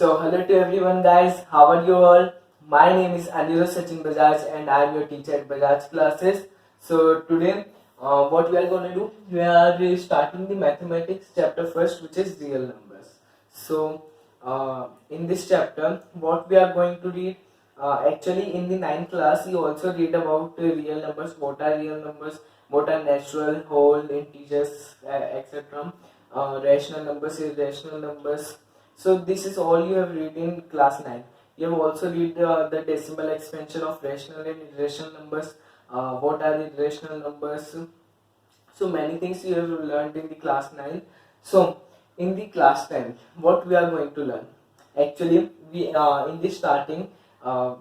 Hello to everyone, guys. How are you all? My name is Anirudh Sachin Bajaj, and I am your teacher at Bajaj Classes. So, today, what we are going to do, we are starting the mathematics chapter first, which is real numbers. So, in this chapter, what we are going to read, actually, in the ninth class, you also read about real numbers, what are real numbers, what are natural, whole, integers, etc. Rational numbers, irrational numbers. So this is all you have read in class 9. You have also read the decimal expansion of rational and irrational numbers. What are irrational numbers? So many things you have learned in the class 9. So in the class 10, what we are going to learn? Actually, we in the starting,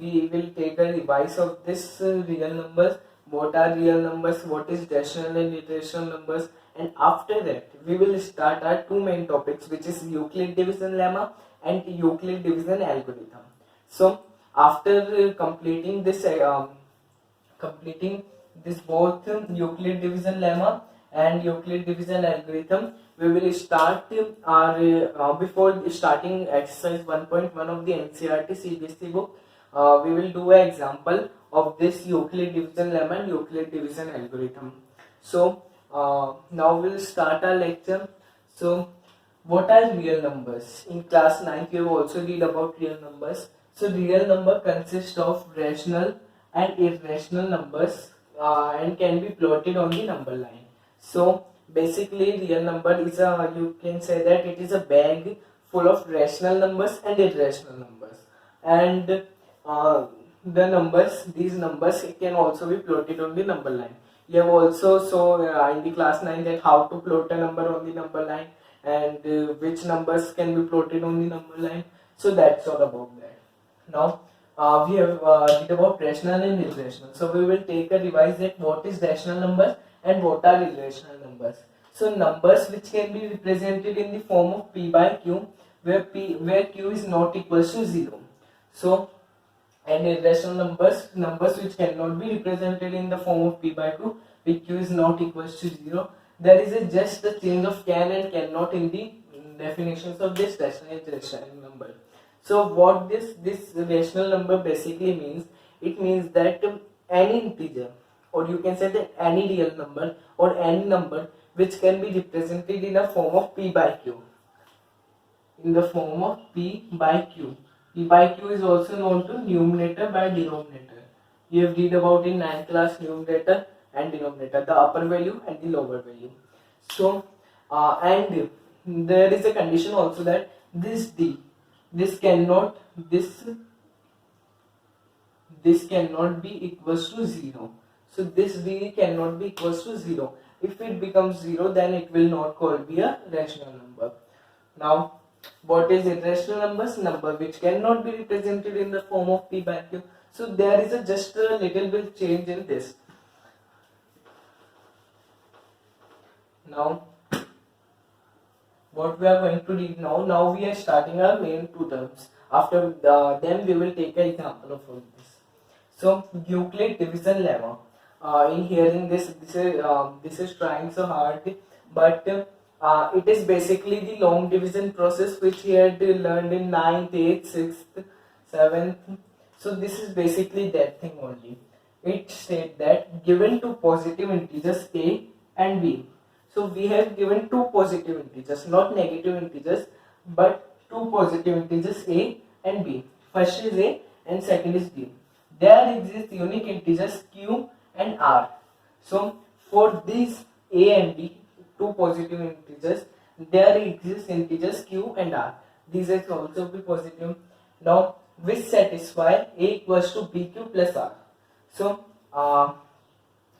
we will take a revise of this real numbers. What are real numbers? What is rational and irrational numbers? And after that, we will start our two main topics, which is Euclid division lemma and Euclid division algorithm. So after completing this both Euclid division lemma and Euclid division algorithm, we will start our before starting exercise 1.1 of the NCERT CBSE book. We will do an example of this Euclid division lemma and Euclid division algorithm. So now we'll start our lecture. So what are real numbers? In class 9 you have also read about real numbers. So real number consists of rational and irrational numbers and can be plotted on the number line. So basically real number is you can say that it is a bag full of rational numbers and irrational numbers, and these numbers can also be plotted on the number line. You have also in the class 9 that how to plot a number on the number line, and which numbers can be plotted on the number line. So that's all about that. Now we have read about rational and irrational. So we will take a revise that what is rational numbers and what are irrational numbers. So numbers which can be represented in the form of p by q, where q is not equal to 0. So and irrational numbers which cannot be represented in the form of p by q, where q is not equal to 0. There is just a change of can and cannot in the definitions of this rational and irrational number. So what this rational number basically means, it means that any integer, or you can say that any real number or any number which can be represented in a form of p by q, in the form of p by q. P by q is also known to numerator by denominator. You have read about in 9th class numerator and denominator, the upper value and the lower value. So and there is a condition also that this d, this cannot be equals to 0. So this d cannot be equals to 0. If it becomes 0, then it will not called be a rational number. Now what is irrational numbers? Number which cannot be represented in the form of p by q. So there is just a little bit change in this. Now what we are going to read now we are starting our main two terms. After them we will take an example of all this. So Euclid division lemma. In hearing this is trying so hard, but it is basically the long division process which he had learned in 9th, 8th, 6th, 7th. So this is basically that thing only. It states that given two positive integers a and b. So we have given two positive integers, not negative integers, but two positive integers a and b. First is a and second is b. There exist unique integers q and r. So for these a and b, two positive integers, there exist integers q and r. These are also be positive. Now which satisfy a equals to bq plus r. So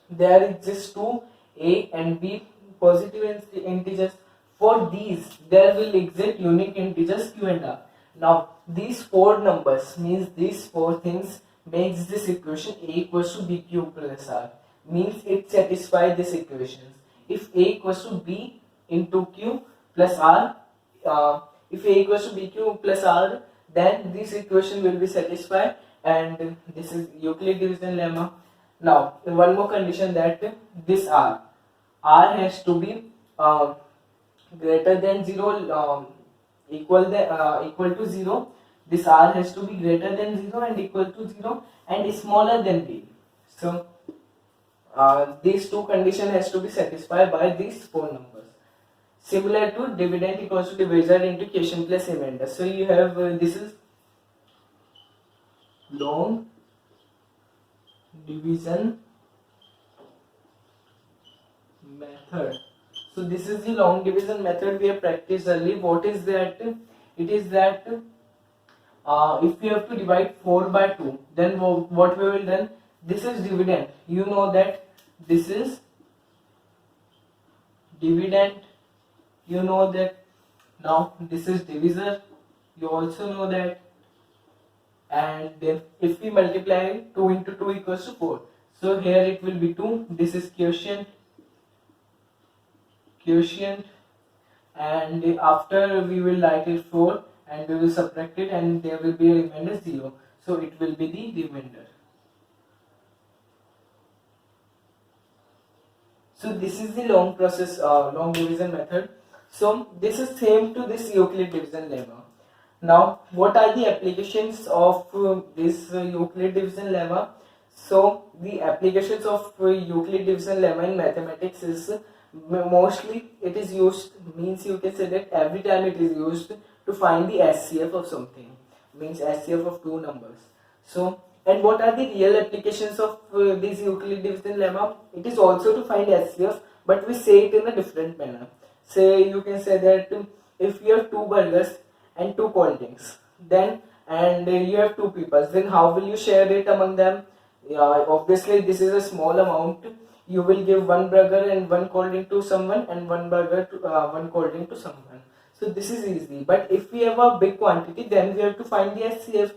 there exist two a and b positive integers. For these there will exist unique integers q and r. Now these four numbers means these four things makes this equation a equals to bq plus r, means it satisfies this equation. If a equals to b into q plus r, if a equals to bq plus r, then this equation will be satisfied, and this is Euclid division lemma. Now one more condition, that this r has to be greater than 0 equal to 0, this r has to be greater than 0 and equal to 0 and smaller than b. So these two conditions has to be satisfied by these four numbers. Similar to dividend equals to divisor into quotient plus remainder. So you have this is long division method. So this is the long division method we have practiced earlier. What is that? It is that if we have to divide 4 by 2, then what we will done? This is dividend. You know that this is dividend. You know that. Now this is divisor. You also know that. And then if we multiply 2 into 2 equals to 4. So here it will be 2. This is quotient. And after we will write it 4 and we will subtract it and there will be a remainder 0. So it will be the remainder. So this is the long process, long division method. So this is same to this Euclid division lemma. Now what are the applications of this Euclid division lemma? So the applications of Euclid division lemma in mathematics is mostly it is used, means you can say that every time it is used to find the SCF of something, means SCF of two numbers. So and what are the real applications of this Euclid division lemma? It is also to find SCF, but we say it in a different manner. Say you can say that if you have two burgers and two cold drinks, then and you have two people, then how will you share it among them? Obviously this is a small amount. You will give one burger and one cold drink to someone and one burger to one cold drink to someone. So this is easy. But if we have a big quantity, then we have to find the SCF.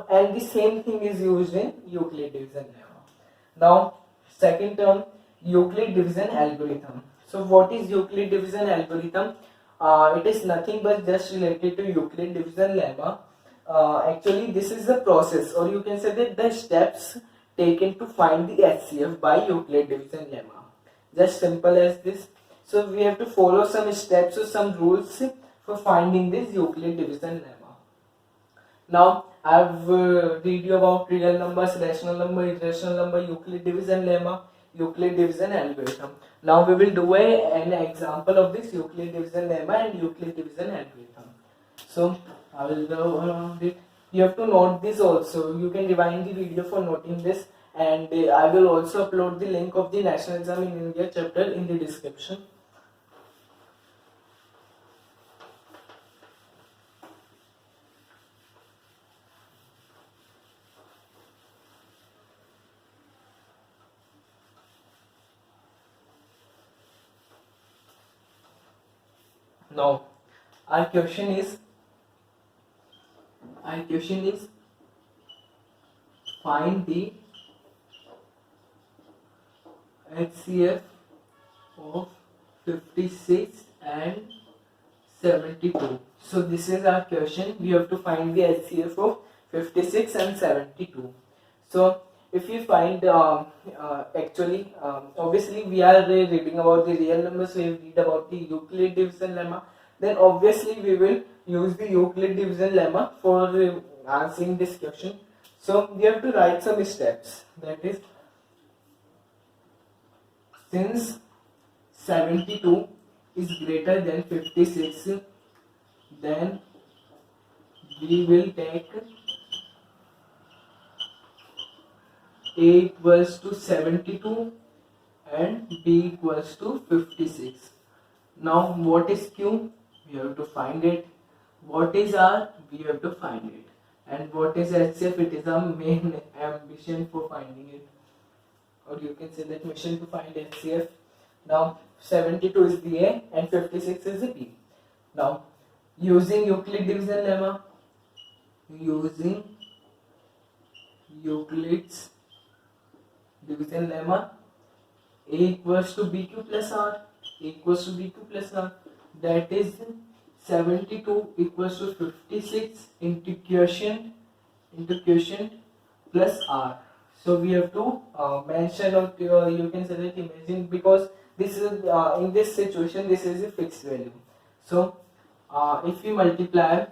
And the same thing is used in Euclid division lemma. Now second term, Euclid division algorithm. So what is Euclid division algorithm? It is nothing but just related to Euclid division lemma. Actually this is the process, or you can say that the steps taken to find the HCF by Euclid division lemma. Just simple as this. So we have to follow some steps or some rules for finding this Euclid division lemma. Now I have read you about real numbers, rational number, irrational number, Euclid division lemma, Euclid division algorithm. Now we will do an example of this Euclid division lemma and Euclid division algorithm. So I will go around it. You have to note this also. You can rewind the video for noting this, and I will also upload the link of the National Exam in India chapter in the description. Now our question is find the HCF of 56 and 72. So this is our question. We have to find the HCF of 56 and 72. So if we find obviously we are reading about the real numbers, we read about the Euclid division lemma, then obviously we will use the Euclid division lemma for answering this question. So we have to write some steps. That is, since 72 is greater than 56, then we will take A equals to 72 and B equals to 56. Now what is Q? We have to find it. What is R? We have to find it. And what is HCF? It is our main ambition for finding it. Or you can say that mission to find HCF. Now 72 is the A and 56 is the B. Now using Euclid division lemma, using Euclid's division lemma, A equals to BQ plus R, A equals to BQ plus R, that is 72 equals to 56 into quotient plus R. So we have to mention, or you can say that imagine, because this is in this situation this is a fixed value. So if we multiply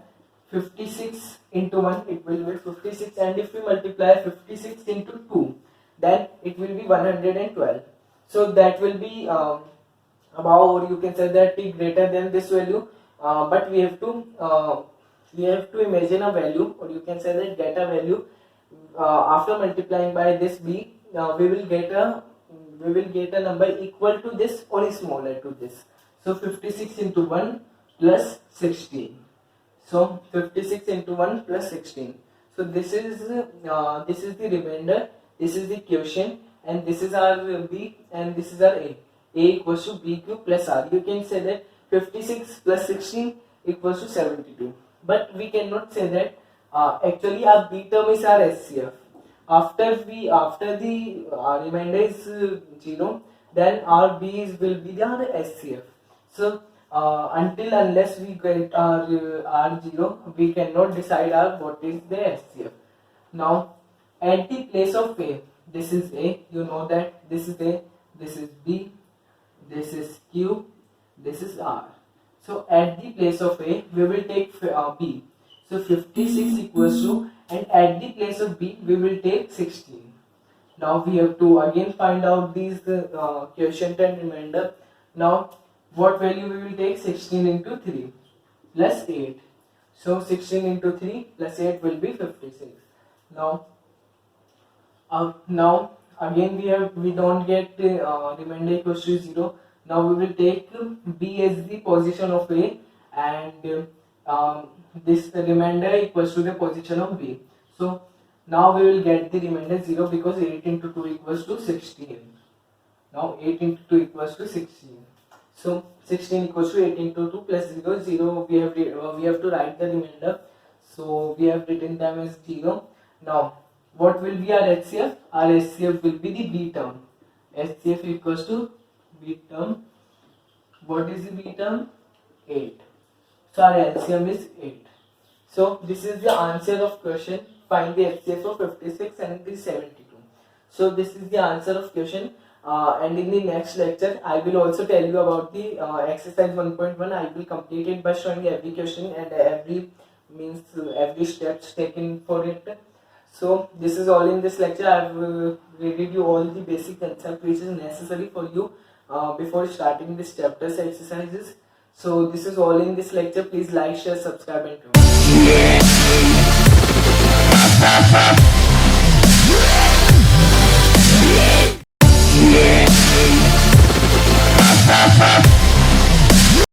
56 into 1, it will be 56, and if we multiply 56 into 2, then it will be 112. So that will be above, or you can say that t greater than this value, but we have to imagine a value, or you can say that get a value after multiplying by this b. We will get a number equal to this or smaller to this. So 56 into 1 plus 16. So 56 into 1 plus 16. So this is the remainder, this is the quotient, and this is our b, and this is our a. A equals to b cube plus r. You can say that 56 plus 16 equals to 72. But we cannot say that. Actually, our b term is our SCF. After the remainder is 0, then our b will be our SCF. So unless we get our 0, we cannot decide what is the SCF. Now, at the place of a, this is a, you know that this is a, this is b, this is q, this is r. So at the place of a, we will take b. So 56 equals to, and at the place of b, we will take 16. Now we have to again find out these quotient and remainder. Now what value we will take? 16 into 3 plus 8. So 16 into 3 plus 8 will be 56. Now again we don't get remainder equals to 0. Now we will take b as the position of a, and this remainder equals to the position of b. So now we will get the remainder 0, because 8 into 2 equals to 16. Now 8 into 2 equals to 16. So 16 equals to 8 into 2 plus 0. 0 we have to write the remainder. So we have written them as 0. Now what will be our HCF? Our HCF will be the b term. HCF equals to b term. What is the b term? 8. So our LCM is 8. So this is the answer of question. Find the HCF of 56 and the 72. So this is the answer of question. And in the next lecture, I will also tell you about the exercise 1.1. I will complete it by showing every question and every steps taken for it. So this is all in this lecture. I have read you all the basic concept which is necessary for you before starting this chapters exercises. So this is all in this lecture. Please like, share, subscribe and comment.